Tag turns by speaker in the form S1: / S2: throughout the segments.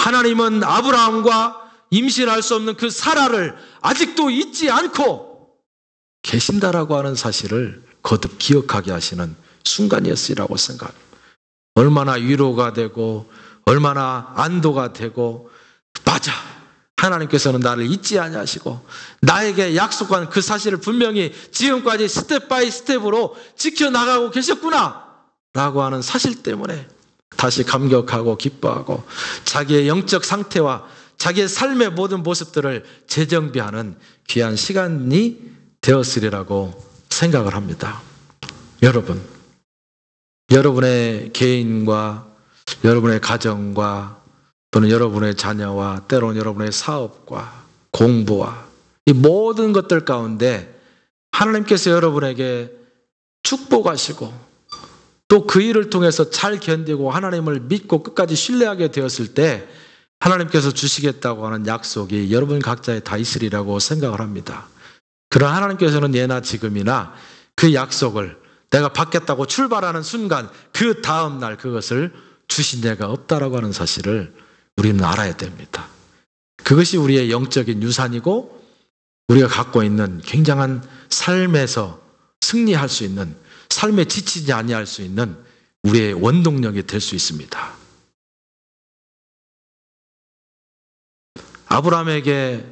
S1: 하나님은 아브라함과 임신할 수 없는 그 사라를 아직도 잊지 않고 계신다라고 하는 사실을 거듭 기억하게 하시는 순간이었으리라고 생각합니다. 얼마나 위로가 되고 얼마나 안도가 되고, 맞아, 하나님께서는 나를 잊지 아니하시고 나에게 약속한 그 사실을 분명히 지금까지 스텝 바이 스텝으로 지켜나가고 계셨구나 라고 하는 사실 때문에 다시 감격하고 기뻐하고 자기의 영적 상태와 자기의 삶의 모든 모습들을 재정비하는 귀한 시간이 되었으리라고 생각을 합니다. 여러분, 여러분의 개인과 여러분의 가정과 또는 여러분의 자녀와 때로는 여러분의 사업과 공부와 이 모든 것들 가운데 하나님께서 여러분에게 축복하시고 또 그 일을 통해서 잘 견디고 하나님을 믿고 끝까지 신뢰하게 되었을 때 하나님께서 주시겠다고 하는 약속이 여러분 각자에 다 있으리라고 생각을 합니다. 그러나 하나님께서는 예나 지금이나 그 약속을 내가 받겠다고 출발하는 순간 그 다음 날 그것을 주신 예가 없다라고 하는 사실을 우리는 알아야 됩니다. 그것이 우리의 영적인 유산이고 우리가 갖고 있는 굉장한 삶에서 승리할 수 있는, 삶에 지치지 아니할 수 있는 우리의 원동력이 될 수 있습니다. 아브라함에게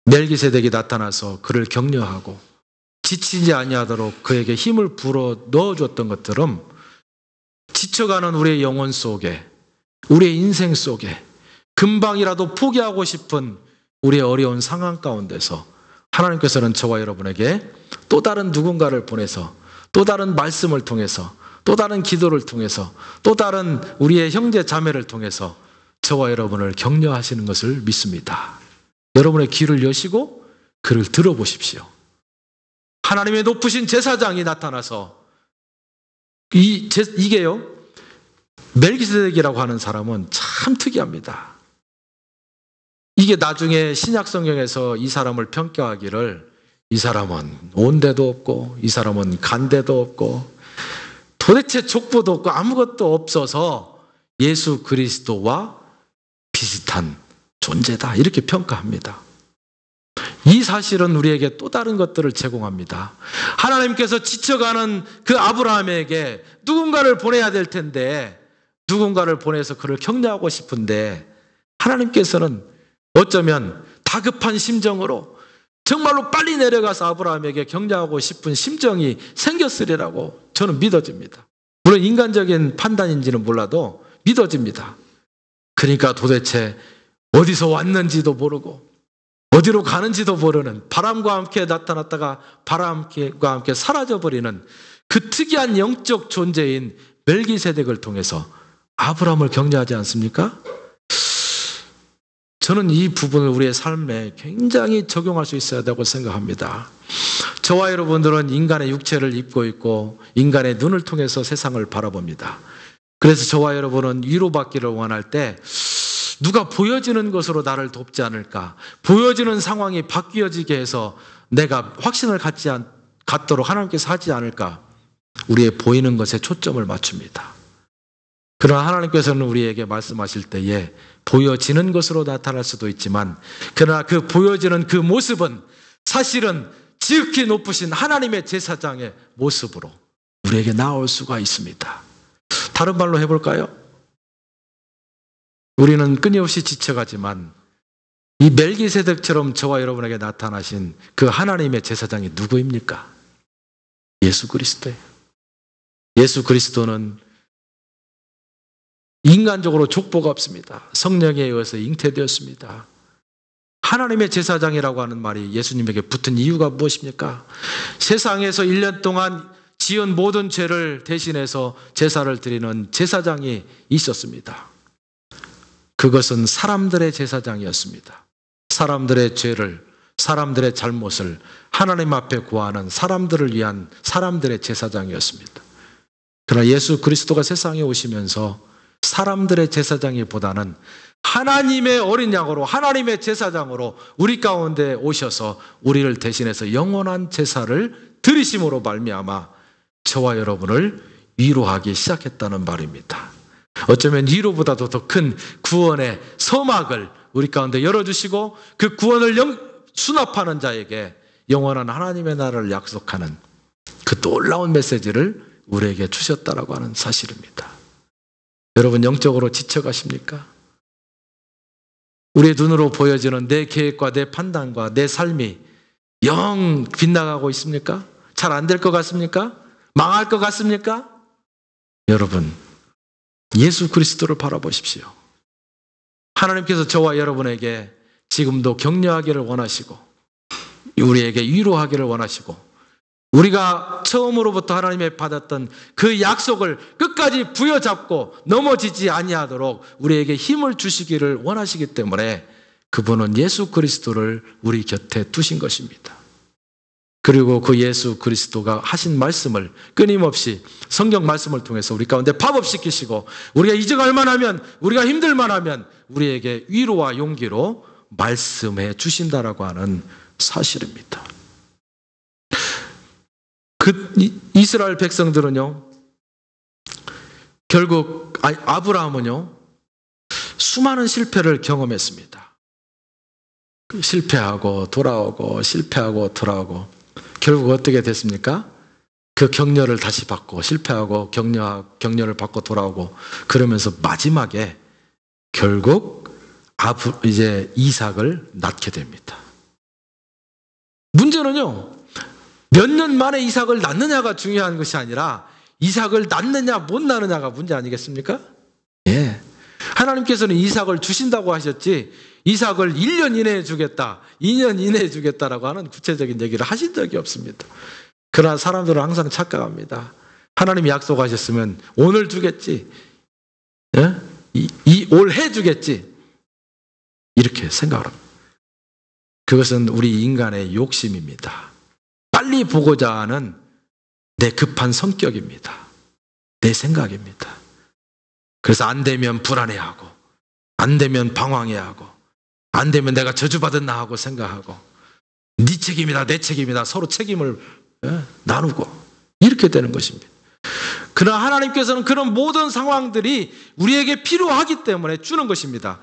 S1: 멜기세덱이 나타나서 그를 격려하고 지치지 아니하도록 그에게 힘을 불어 넣어줬던 것들은 지쳐가는 우리의 영혼 속에, 우리의 인생 속에 금방이라도 포기하고 싶은 우리의 어려운 상황 가운데서 하나님께서는 저와 여러분에게 또 다른 누군가를 보내서 또 다른 말씀을 통해서 또 다른 기도를 통해서 또 다른 우리의 형제 자매를 통해서 저와 여러분을 격려하시는 것을 믿습니다. 여러분의 귀를 여시고 그를 들어보십시오. 하나님의 높으신 제사장이 나타나서 이게요, 멜기세덱이라고 하는 사람은 참 특이합니다. 이게 나중에 신약 성경에서 이 사람을 평가하기를 이 사람은 온 데도 없고 이 사람은 간 데도 없고 도대체 족보도 없고 아무것도 없어서 예수 그리스도와 비슷한 존재다 이렇게 평가합니다. 이 사실은 우리에게 또 다른 것들을 제공합니다. 하나님께서 지쳐가는 그 아브라함에게 누군가를 보내야 될 텐데 누군가를 보내서 그를 격려하고 싶은데 하나님께서는 어쩌면 다급한 심정으로 정말로 빨리 내려가서 아브라함에게 격려하고 싶은 심정이 생겼으리라고 저는 믿어집니다. 물론 인간적인 판단인지는 몰라도 믿어집니다. 그러니까 도대체 어디서 왔는지도 모르고 어디로 가는지도 모르는, 바람과 함께 나타났다가 바람과 함께 사라져버리는 그 특이한 영적 존재인 멜기세덱을 통해서 아브라함을 격려하지 않습니까? 저는 이 부분을 우리의 삶에 굉장히 적용할 수 있어야 되고 생각합니다. 저와 여러분들은 인간의 육체를 입고 있고 인간의 눈을 통해서 세상을 바라봅니다. 그래서 저와 여러분은 위로받기를 원할 때 누가 보여지는 것으로 나를 돕지 않을까, 보여지는 상황이 바뀌어지게 해서 내가 확신을 갖도록 하나님께서 하지 않을까, 우리의 보이는 것에 초점을 맞춥니다. 그러나 하나님께서는 우리에게 말씀하실 때에 보여지는 것으로 나타날 수도 있지만 그러나 그 보여지는 그 모습은 사실은 지극히 높으신 하나님의 제사장의 모습으로 우리에게 나올 수가 있습니다. 다른 말로 해볼까요? 우리는 끊임없이 지쳐가지만 이 멜기세덱처럼 저와 여러분에게 나타나신 그 하나님의 제사장이 누구입니까? 예수 그리스도예요. 예수 그리스도는 인간적으로 족보가 없습니다. 성령에 의해서 잉태되었습니다. 하나님의 제사장이라고 하는 말이 예수님에게 붙은 이유가 무엇입니까? 세상에서 1년 동안 지은 모든 죄를 대신해서 제사를 드리는 제사장이 있었습니다. 그것은 사람들의 제사장이었습니다. 사람들의 죄를, 사람들의 잘못을 하나님 앞에 구하는 사람들을 위한 사람들의 제사장이었습니다. 그러나 예수 그리스도가 세상에 오시면서 사람들의 제사장이보다는 하나님의 어린 양으로, 하나님의 제사장으로 우리 가운데 오셔서 우리를 대신해서 영원한 제사를 드리심으로 말미암아 저와 여러분을 위로하기 시작했다는 말입니다. 어쩌면 위로보다도 더 큰 구원의 서막을 우리 가운데 열어주시고 그 구원을 수납하는 자에게 영원한 하나님의 나라를 약속하는 그 놀라운 메시지를 우리에게 주셨다라고 하는 사실입니다. 여러분 영적으로 지쳐가십니까? 우리의 눈으로 보여지는 내 계획과 내 판단과 내 삶이 영 빗나가고 있습니까? 잘 안 될 것 같습니까? 망할 것 같습니까? 여러분 예수 그리스도를 바라보십시오. 하나님께서 저와 여러분에게 지금도 격려하기를 원하시고 우리에게 위로하기를 원하시고 우리가 처음으로부터 하나님의 받았던 그 약속을 끝까지 부여잡고 넘어지지 아니하도록 우리에게 힘을 주시기를 원하시기 때문에 그분은 예수 그리스도를 우리 곁에 두신 것입니다. 그리고 그 예수 그리스도가 하신 말씀을 끊임없이 성경 말씀을 통해서 우리 가운데 파업시키시고 우리가 이정할 만하면 우리가 힘들 만하면 우리에게 위로와 용기로 말씀해 주신다라고 하는 사실입니다. 이스라엘 백성들은요, 결국 아브라함은요 수많은 실패를 경험했습니다. 실패하고 돌아오고 실패하고 돌아오고 결국 어떻게 됐습니까? 그 격려를 다시 받고 실패하고 격려를 받고 돌아오고 그러면서 마지막에 결국 이제 이삭을 낳게 됩니다. 문제는요 몇 년 만에 이삭을 낳느냐가 중요한 것이 아니라 이삭을 낳느냐 못 낳느냐가 문제 아니겠습니까? 예. 하나님께서는 이삭을 주신다고 하셨지 이삭을 1년 이내에 주겠다, 2년 이내에 주겠다라고 하는 구체적인 얘기를 하신 적이 없습니다. 그러나 사람들은 항상 착각합니다. 하나님이 약속하셨으면 오늘 주겠지, 예? 올해 주겠지 이렇게 생각을 합니다. 그것은 우리 인간의 욕심입니다. 빨리 보고자 하는 내 급한 성격입니다. 내 생각입니다. 그래서 안 되면 불안해하고 안 되면 방황해하고 안 되면 내가 저주받았나 하고 생각하고 네 책임이다 내 책임이다 서로 책임을 나누고 이렇게 되는 것입니다. 그러나 하나님께서는 그런 모든 상황들이 우리에게 필요하기 때문에 주는 것입니다.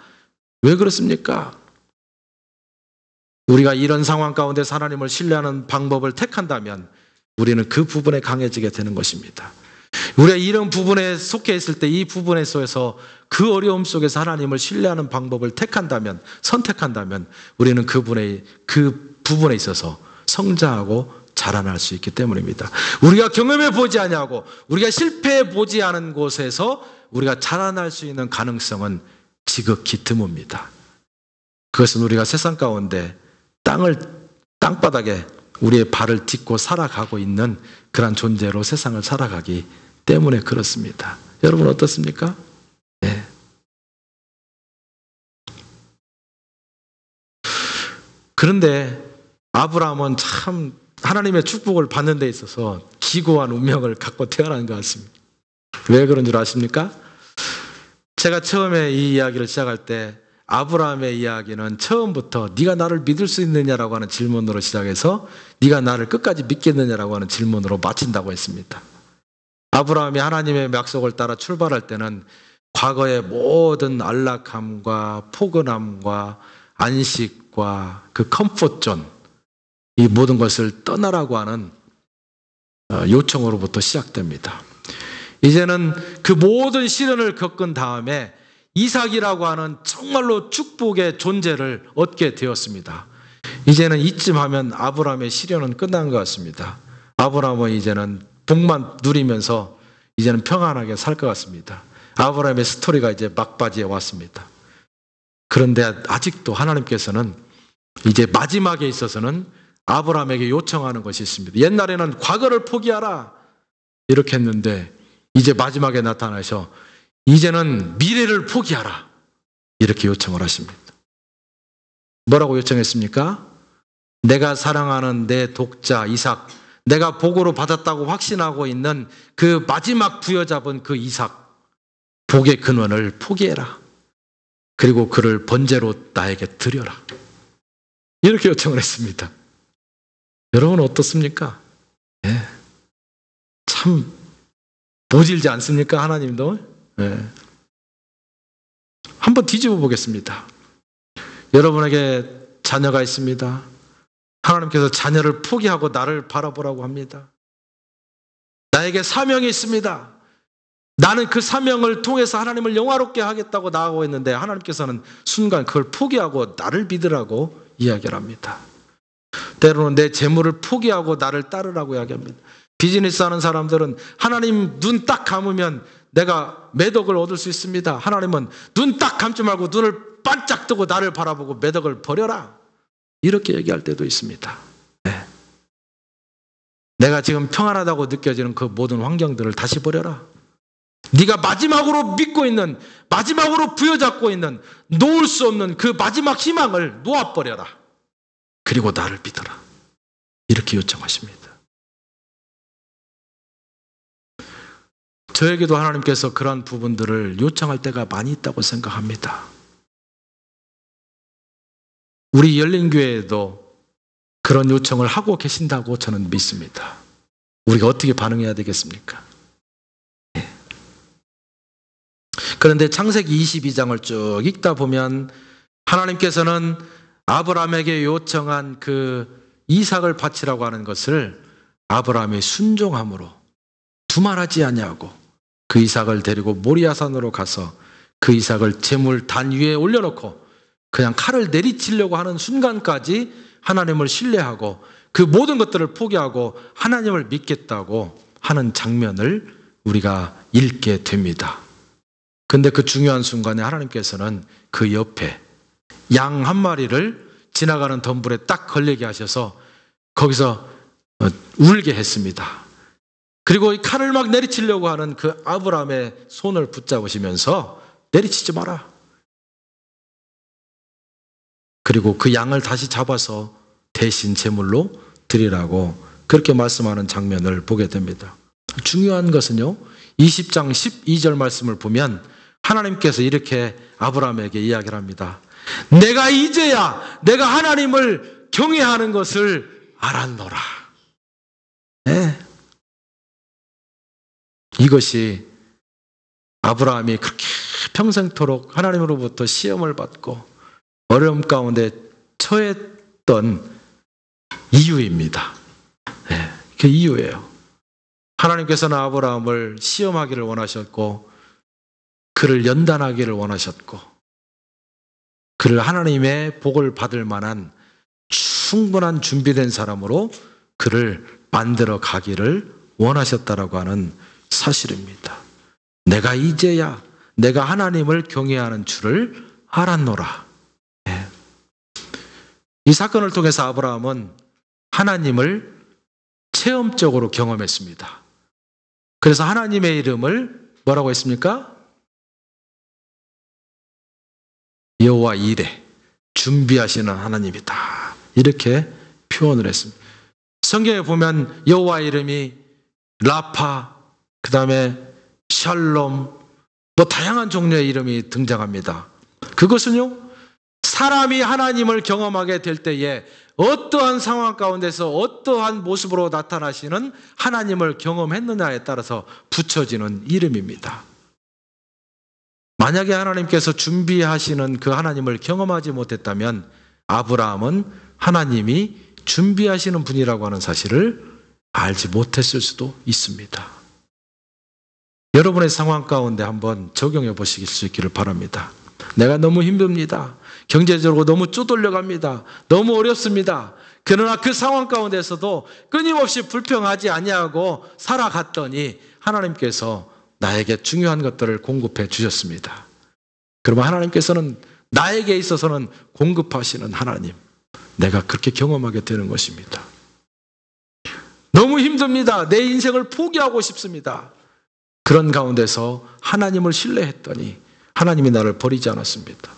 S1: 왜 그렇습니까? 우리가 이런 상황 가운데 하나님을 신뢰하는 방법을 택한다면 우리는 그 부분에 강해지게 되는 것입니다. 우리가 이런 부분에 속해 있을 때 이 부분에 속에서 그 어려움 속에서 하나님을 신뢰하는 방법을 선택한다면 우리는 그 부분에 있어서 성장하고 자라날 수 있기 때문입니다. 우리가 경험해 보지 아니하고 우리가 실패해 보지 않은 곳에서 우리가 자라날 수 있는 가능성은 지극히 드뭅니다. 그것은 우리가 세상 가운데 땅바닥에 우리의 발을 딛고 살아가고 있는 그런 존재로 세상을 살아가기 때문에 그렇습니다. 여러분 어떻습니까? 네. 그런데 아브라함은 참 하나님의 축복을 받는 데 있어서 기고한 운명을 갖고 태어난 것 같습니다. 왜 그런 줄 아십니까? 제가 처음에 이 이야기를 시작할 때 아브라함의 이야기는 처음부터 네가 나를 믿을 수 있느냐라고 하는 질문으로 시작해서 네가 나를 끝까지 믿겠느냐라고 하는 질문으로 마친다고 했습니다. 아브라함이 하나님의 약속을 따라 출발할 때는 과거의 모든 안락함과 포근함과 안식과 그 컴포트존 이 모든 것을 떠나라고 하는 요청으로부터 시작됩니다. 이제는 그 모든 시련을 겪은 다음에 이삭이라고 하는 정말로 축복의 존재를 얻게 되었습니다. 이제는 이쯤 하면 아브라함의 시련은 끝난 것 같습니다. 아브라함은 이제는 복만 누리면서 이제는 평안하게 살 것 같습니다. 아브라함의 스토리가 이제 막바지에 왔습니다. 그런데 아직도 하나님께서는 이제 마지막에 있어서는 아브라함에게 요청하는 것이 있습니다. 옛날에는 과거를 포기하라 이렇게 했는데 이제 마지막에 나타나셔 이제는 미래를 포기하라 이렇게 요청을 하십니다. 뭐라고 요청했습니까? 내가 사랑하는 내 독자 이삭, 내가 복으로 받았다고 확신하고 있는 그 마지막 부여잡은 그 이삭, 복의 근원을 포기해라. 그리고 그를 번제로 나에게 드려라. 이렇게 요청을 했습니다. 여러분 어떻습니까? 네. 참 보질지 않습니까? 하나님도. 네. 한번 뒤집어 보겠습니다. 여러분에게 자녀가 있습니다. 하나님께서 자녀를 포기하고 나를 바라보라고 합니다. 나에게 사명이 있습니다. 나는 그 사명을 통해서 하나님을 영화롭게 하겠다고 나아가고 있는데 하나님께서는 순간 그걸 포기하고 나를 믿으라고 이야기를 합니다. 때로는 내 재물을 포기하고 나를 따르라고 이야기합니다. 비즈니스 하는 사람들은 하나님 눈 딱 감으면 내가 매덕을 얻을 수 있습니다. 하나님은 눈 딱 감지 말고 눈을 반짝 뜨고 나를 바라보고 매덕을 버려라. 이렇게 얘기할 때도 있습니다. 네. 내가 지금 평안하다고 느껴지는 그 모든 환경들을 다시 버려라. 네가 마지막으로 믿고 있는, 마지막으로 부여잡고 있는, 놓을 수 없는 그 마지막 희망을 놓아버려라. 그리고 나를 믿어라. 이렇게 요청하십니다. 저에게도 하나님께서 그러한 부분들을 요청할 때가 많이 있다고 생각합니다. 우리 열린교회에도 그런 요청을 하고 계신다고 저는 믿습니다. 우리가 어떻게 반응해야 되겠습니까? 네. 그런데 창세기 22장을 쭉 읽다 보면 하나님께서는 아브라함에게 요청한 그 이삭을 바치라고 하는 것을 아브라함이 순종함으로 두말하지 아니하고 그 이삭을 데리고 모리아산으로 가서 그 이삭을 제물 단 위에 올려놓고 그냥 칼을 내리치려고 하는 순간까지 하나님을 신뢰하고 그 모든 것들을 포기하고 하나님을 믿겠다고 하는 장면을 우리가 읽게 됩니다. 근데 그 중요한 순간에 하나님께서는 그 옆에 양 한 마리를 지나가는 덤불에 딱 걸리게 하셔서 거기서 울게 했습니다. 그리고 이 칼을 막 내리치려고 하는 그 아브라함의 손을 붙잡으시면서 내리치지 마라. 그리고 그 양을 다시 잡아서 대신 제물로 드리라고 그렇게 말씀하는 장면을 보게 됩니다. 중요한 것은요, 20장 12절 말씀을 보면 하나님께서 이렇게 아브라함에게 이야기를 합니다. 내가 이제야 내가 하나님을 경외하는 것을 알았노라. 네. 이것이 아브라함이 그렇게 평생토록 하나님으로부터 시험을 받고 어려움 가운데 처했던 이유입니다. 네, 그 이유예요. 하나님께서는 아브라함을 시험하기를 원하셨고 그를 연단하기를 원하셨고 그를 하나님의 복을 받을 만한 충분한 준비된 사람으로 그를 만들어 가기를 원하셨다라고 하는 사실입니다. 내가 이제야 내가 하나님을 경외하는 줄을 알았노라. 네. 이 사건을 통해서 아브라함은 하나님을 체험적으로 경험했습니다. 그래서 하나님의 이름을 뭐라고 했습니까? 여호와 이레, 준비하시는 하나님이다. 이렇게 표현을 했습니다. 성경에 보면 여호와 이름이 라파, 그 다음에 샬롬, 뭐 다양한 종류의 이름이 등장합니다. 그것은요, 사람이 하나님을 경험하게 될 때에 어떠한 상황 가운데서 어떠한 모습으로 나타나시는 하나님을 경험했느냐에 따라서 붙여지는 이름입니다. 만약에 하나님께서 준비하시는 그 하나님을 경험하지 못했다면 아브라함은 하나님이 준비하시는 분이라고 하는 사실을 알지 못했을 수도 있습니다. 여러분의 상황 가운데 한번 적용해 보실 수 있기를 바랍니다. 내가 너무 힘듭니다. 경제적으로 너무 쪼들려갑니다. 너무 어렵습니다. 그러나 그 상황 가운데서도 끊임없이 불평하지 아니하고 살아갔더니 하나님께서 나에게 중요한 것들을 공급해 주셨습니다. 그러면 하나님께서는 나에게 있어서는 공급하시는 하나님, 내가 그렇게 경험하게 되는 것입니다. 너무 힘듭니다. 내 인생을 포기하고 싶습니다. 그런 가운데서 하나님을 신뢰했더니 하나님이 나를 버리지 않았습니다.